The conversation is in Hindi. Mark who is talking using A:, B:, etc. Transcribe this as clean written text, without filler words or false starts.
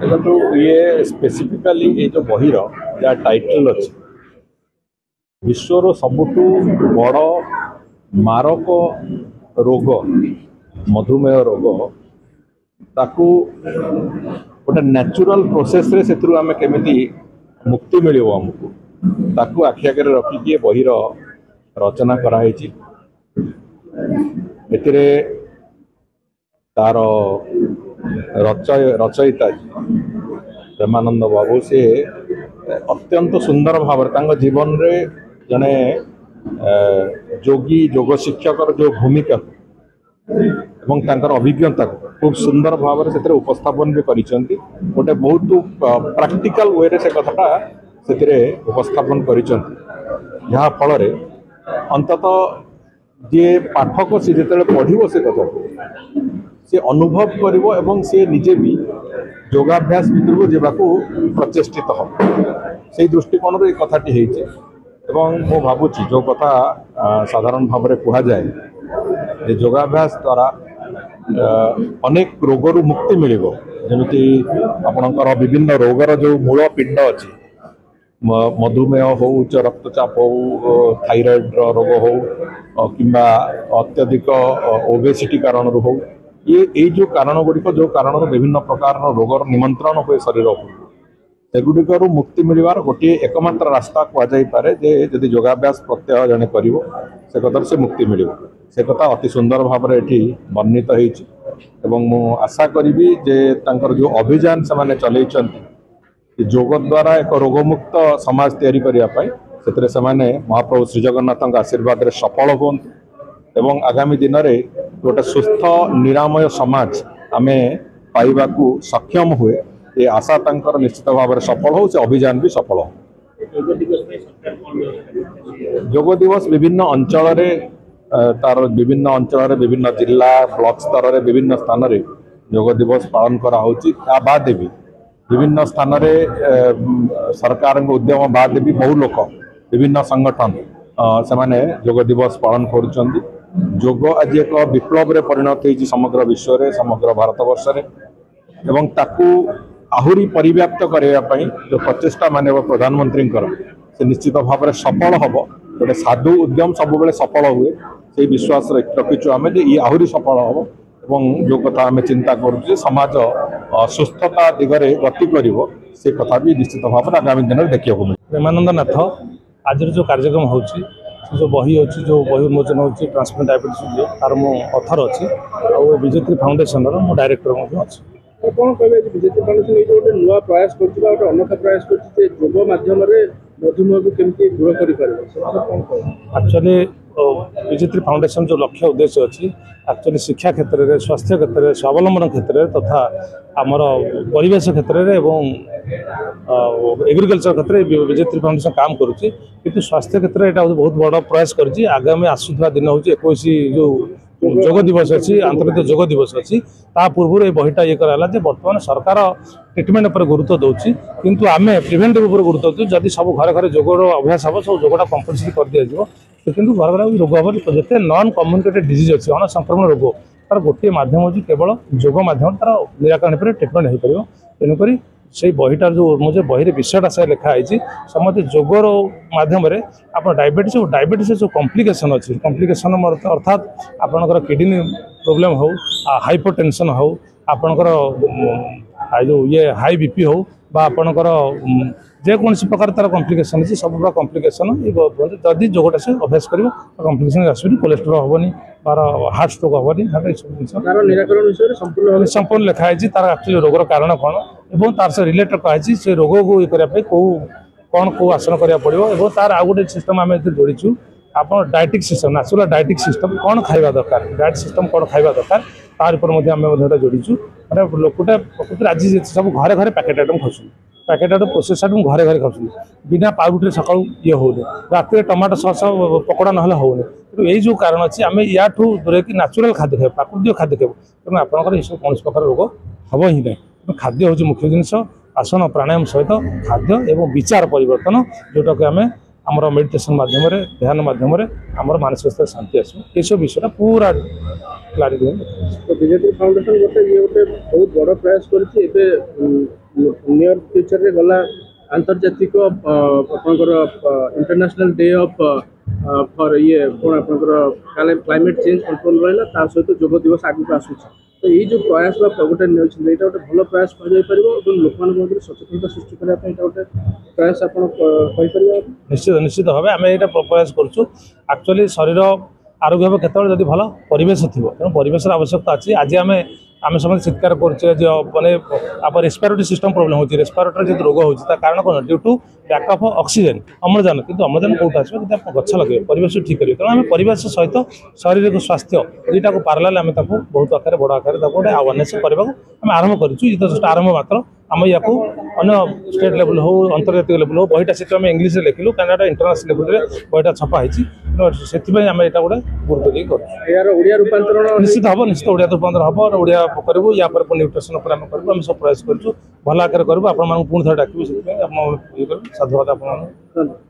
A: देखो ये स्पेसिफिकली ये जो बहीर जहाँ टाइटल अच्छे विश्वर सबुठु बड़ मारक रोग मधुमेह रोग ताकू गोटे नेचुरल प्रोसेस रे सेतु आमे केमिति मुक्ति मिलिबो हमको ताकू आखि आगे रखिकी बहीर रचना कराई एतिरे तार रचयिता प्रेमानंद बाबू से अत्यंत सुंदर भाव जीवन रे जने योगी योग शिक्षक जो भूमिका एवं तांकर अभिज्ञता खूब सुंदर भाव से उपस्थापन भी करिसेंती गोटे बहुत प्रैक्टिकल वे रे से कथाटा से उपस्थापन करिसेंती जहाँ फल अंततः जे पाठक सी जो पढ़ो से कथा सी अनुभव करिवो एवं सी निजे भी योगाभ्यास भितर जावाक प्रचेषित हो से दृष्टिकोण ये कथाटी होती मु भावुची जो कथा साधारण भाव में कह जाए योगाभ्यास द्वारा अनेक रोगरू मुक्ति मिल जमी आपणकर विभिन्न रोगर जो मूल पिंड अच्छी मधुमेह हो उच्च रक्तचाप हो थायराइड रोग हो कि अत्यधिक ओबेसिटी कारण हो ये जो कारण गुड़िक जो कारण विभिन्न प्रकार रोगर निमंत्रण हुए शरीर सेगुड़िक मुक्ति मिलवार गोटे एकमात्र रास्ता कहुपे जे योगाभ्यास प्रत्यय जड़े कर से कथार से मुक्ति मिल से कथा अति सुंदर भाव में ये वर्णित हो आशा करी जे तांकर जो अभियान से चलई योग द्वारा एक रोगमुक्त समाज तैयारी करने से महाप्रभु श्री जगन्नाथ आशीर्वाद रे सफल हूँ एवं आगामी दिन में गोटे सुस्थ निरामय समाज आमे पाइबा सक्षम हुए ये आशा तांकर निश्चित भाव में सफल हो से अभियान भी सफल हो। योग दिवस विभिन्न अंचल तार विभिन्न अंचल विभिन्न जिला ब्लॉक स्तर में विभिन्न स्थान में योग दिवस पालन करा भी विभिन्न स्थान में सरकार उद्यम बाद भी बहु लोक विभिन्न संगठन से योग दिवस पालन कर योग आज एक विप्लव रे परिणत होती समग्र विश्व रे समग्र भारतवर्ष रे एवं ताकू आहुरी परिव्याप्त करने जो प्रचेषा मानव प्रधानमंत्री से निश्चित भाव में सफल हम गोटे साधु उद्यम सब बेले सफल हुए से विश्वास रखीचु आम ये आहुरी सफल हम एवं जो कथा आम चिंता करुचे समाज सुस्थता दिगरे गति कर से कथा भी निश्चित भाव में आगामी दिन में देखा मिले।
B: प्रेमानंद नाथ आज जो कार्यक्रम हो जो बही अच्छी जो बही उन्मोचन हो ट्रांसप्लांट डायबिटीज तार मो अथर अच्छी और विजेत्री फाउंडेशन मो डायरेक्टर अच्छी
C: कौन कहे विजेत्री फाउंडेशन ये गोटे नुआ प्रयास कर अनोखा प्रयास कर माध्यम मधुमेह को केमती दूर कर
B: एक्चुअली विजेत्री फाउंडेशन जो लक्ष्य उद्देश्य अच्छी एक्चुअली शिक्षा क्षेत्र में स्वास्थ्य क्षेत्र में स्वावलंबन क्षेत्र में तथा आमर परिवेश क्षेत्र में एग्रीकल्चर क्षेत्र में विजेत्री फाउंडेशन काम करुच्ची किंतु स्वास्थ्य क्षेत्र में यहाँ बहुत बड़ा प्रयास कर आगामी आसुवा दिन हूँ 21 जो योग दिवस अच्छी आंतर्जातिक योग दिवस अच्छी ता पूर्व ये बहीटा ये कराला बर्तमान सरकार ट्रिटमेंट पर गुरुत्व दूसरी किंतु आम प्रिभेन्टिव पर गुरुत्व दूँ जदि सब घर घर योगर अभ्यास हम सब योगटा कंपलसरी कर दि जाए किंतु घर घर रोग हम जिते नॉन कम्युनिकेटेड डिजीज अच्छी अन संक्रमण रोग तार गोटे मध्यम हो केवल योग मध्यम तार निराकरण पर ट्रिटमेंट हो तेणुक से बहीटार जो मुझे बही विषयटा से लिखाई समझे योगर मध्यम आप डायबिटीज जो कॉम्प्लिकेशन अच्छी कॉम्प्लिकेशन अर्थात आपणकर किडनी प्रोब्लेम हो हाइपरटेंशन हो आपणकर जो ये हाई बीपी हो आपणकर जेकोसी प्रकार तार कॉम्प्लिकेशन अच्छी सब प्रकार कॉम्प्लिकेशन जदि योगटा से अभ्यास कर कॉम्प्लिकेशन आसबनी कोलेस्ट्रोल हेनी तार हार्ट स्ट्रोक हेनी निराकरण संपूर्ण लिखाई तार एक्चुअली रोगर कारण कौन और तार से रिलेटेड कही से रोग को ये करने कौन कौ आसन करा पड़ो और तार आउ गोटे सिस्टम आम जोड़ीचु आप dietetic system natural dietetic system कौन खाଇବା दरकार डायट सिस्टम कौन खाଇବା दरकार तार ऊपर आम जोड़ीचु मैंने लोकटा प्रकृति आज सब घरे घरे पैकेट आइटम खाऊँ पैकेट आइटम प्रोसेस आइटम घरे घरे खाऊँ बिना पाउडर सका ये होने रात टमाटो सस पकोड़ा ना होने तो यही जो कारण अच्छी आम या दूर कि नेचुरल खाद्य खाए प्राकृतिक खाद्य खाए तेणु आपंकर ये सब कौन प्रकार रोग हम ही ना खाद्य हूँ मुख्य जिनस आसन प्राणायाम सहित खाद्य एवं विचार परिवर्तन जोटा कि आम आमर मेडिटेशन माध्यम ध्यान माध्यम आमर मानसिक स्तर शांति आसो ये सब विषय पूरा क्लारिटी
C: तो विजेत्री फाउंडेशन गोटे ये गोटे बहुत बड़ प्रयास कर नियर फ्यूचर रे गला आंतर्जातिक आपनकर इंटरनेशनल डे ऑफ फॉर ये कोन आपनकर क्लाइमेट चेंज कंट्रोल रहला तार सहित योग दिवस आगु आसु तो ये जो प्रयास बा गोटे नहीं गोटे भल प्रयास कहुपर लोक मध्य सचेतनता सृष्टि करने गोटे प्रयास आप
B: निश्चित निश्चित भाव आम यहाँ प्रयास करुँ एक्चुअली शरीर आरोग्य हम केतल जब भल परिवेश थी तेणु परिवेश आवश्यकता अच्छी आज आम समस्त चित्कार करे माने आप रेस्पिरेटरी सिस्टम प्रोब्लेम होती रेस्पिरेटरी जो रोग होता कारण कौन due to back of oxygen अम्लजान किंतु अम्लजान कौट आसो आप गछ लगे परिवेश ठीक करेंगे तेणु आम परिवेश सहित शरीर को स्वास्थ्य दुईटा को पार्लाल आम बहुत आकार बड़ आकार गोटे अवेयरनेस करने आम आरंभ करूँ आरंभ मात्र आम या अन्य स्टेट लेवल हो अंतर्जातिक लेवल हो बहीटा से इंग्लीश लिखिलु क्या इंटरनेशनल लेवल बहीटा छपाई से आम यहाँ गोटे गुरुत्व देकर
C: रूपांतरण
B: निश्चित हम निश्चित ओडिया रूपांतर हम और ओडिया करूँ या न्यूट्रिशन आम सब प्रयास करूँ भल आकार करूँ आपण पुणी थे डाक साधुवाद आप